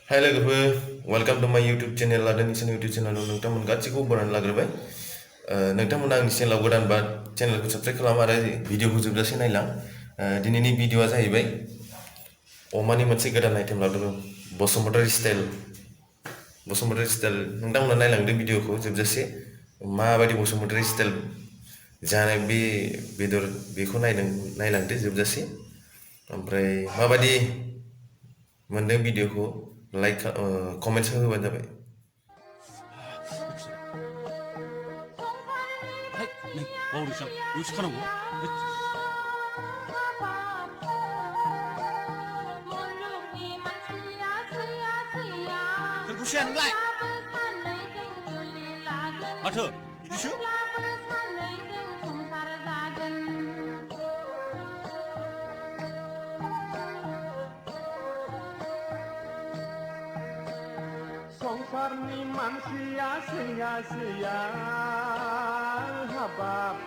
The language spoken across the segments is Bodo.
Hai लोगोफोर, welcome to my YouTube channel ada Nisan YouTube channel नोंथांमोन गासिखौबो बरायना लाग्रोबाय नोंथांमोना आंनि चेनेलाव गोदानबा चेनेलखौ साबस्क्राइब खालाम आरो भिडिअखौ जोबजासे नायलां दिनैनि भिडिअआ जाहैबाय अमानि मोनसे गोदान आइटेम लाबोदों बसुमतारी स्टाइल नोंथांमोना नायलांदो भिडिअखौ जोबजासे माबायदि बसुमतारी स्टाइल जानाय बे बेदर बेखौ नायलांदो जोबजासे ओमफ्राय माबायदि मोनदों भिडिअखौ लाइक कमेन्ट्स होबानो जाबाय Hangnai. Mathur, 이리슈? संसारनि मानसिया सैया हाबाब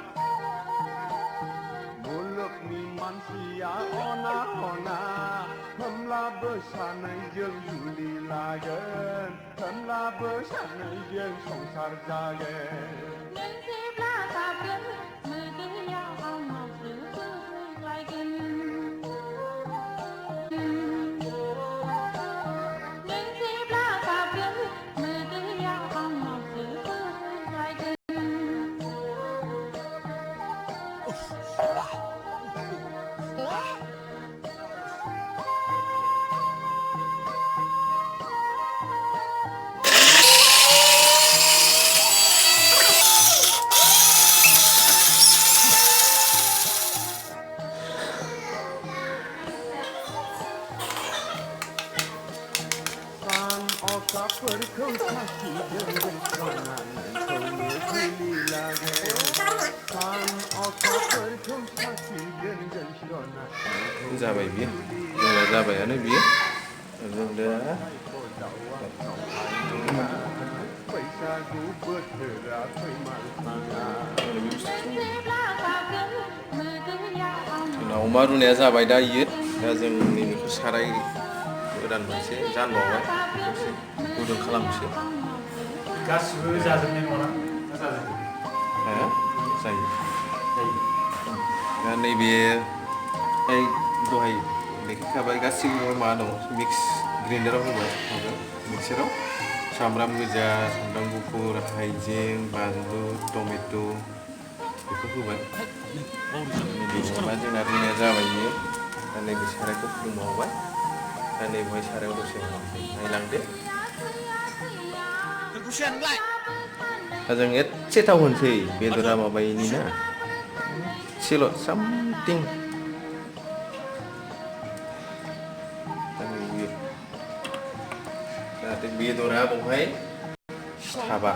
मुलुगनि मानसिया अना होमब्लाबो सानैजों जुलि लागोन होमब्लाबो सानैजों संसार जागोन अखाफोरखौ साखिजों जोंख्लाबनानै जुलि लागोन अखाफोरखौ साखिजों जोंख्लाबनानै जाबाय बियो जोंना जाबायानो बियो जों दा बैसागु बोथोरा फैमारखाङा जोंना अमा रुनाया जाबाय दा इयो दा जों नैबेखौ साराय गोदान मोनसे जानबावबाय एसे गुदुं खालामसै गासिबो जाजोबनाय नङा ना जाजोबो? जायो दा नैबे दहाय देखाबाय गासिबो माबा दं मिक्स ग्राइन्डाराव होबाय मिक्साराव सामब्राम गोजा सामब्राम गुफुर हाइजें बानलु टमेट' बेखौ होबाय नैबे जोंना रुनाया जाबाय बियो दा नैबे सारायखौ फुदुंबावबाय दा नैबेहाय सारायाव दसे नायलांदो दा जों एसे थाव होनोसै बेदरा माबायनि ना एसेल' सामथिं जाहाथे बेदरा बावहाय थाबा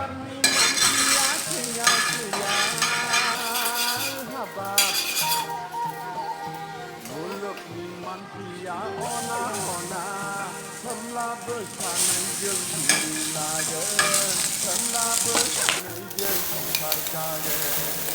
मुलुगनि मानसिया अना होमब्लाबो सानैजों जुलि लागोन होमब्लाबो सानैजों संसार जागोन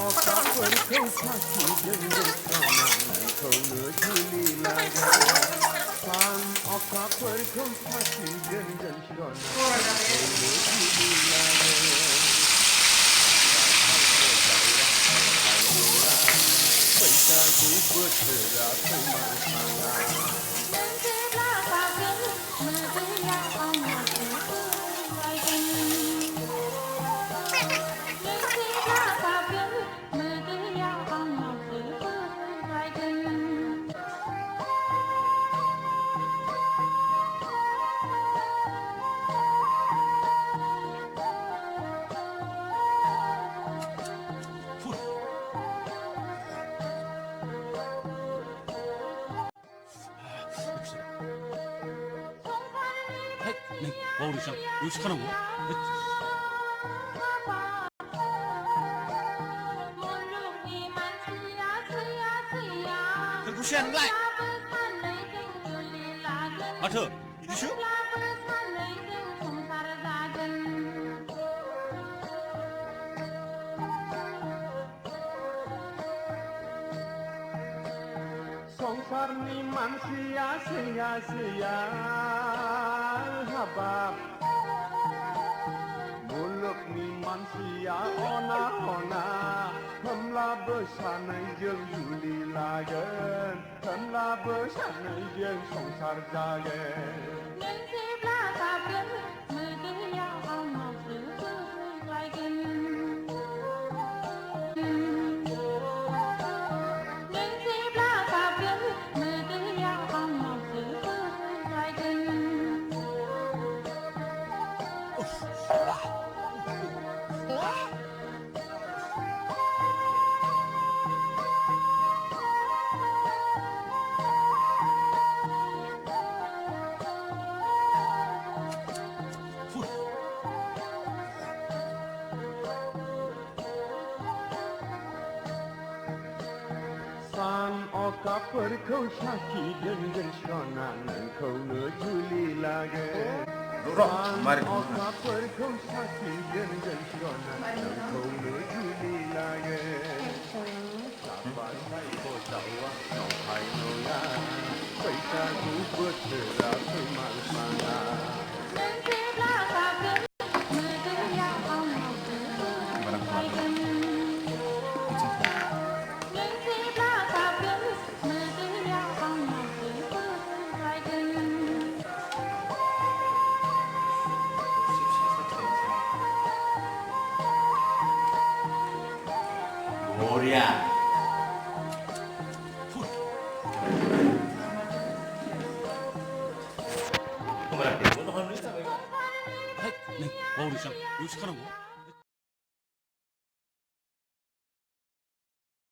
अखाफोरखौ साखिजों जोंख्लाबनानैखौनो जुलि लागोन अखाफोरखौ साखिजों जोंख्लाबनानैखौनो जुलि लागोन बैसागु बोथोरा फैमारखाङा Nisan, 요식하는 거? 마셔야 하는 거야. 마셔. 이리쇼? संसारनि मानसिया सैया हाबाब मुलुगनि मानसिया अना होमब्लाबो सानैजों जुलि लागोन होमब्लाबो सानैजों संसार जागोन सान अखाफोरखौ साखि दोनगोन सना नोंखौनो जुलि लागोन सान अखाफोरखौ साखि दोनगोन सना नोंखौनो जुलि लागोन साफा सायख' दाउआ नंखाय नङा बैसागु बोथोरा फैमाल फाङा Gloria. 네, 와우리 짱 요식하라고.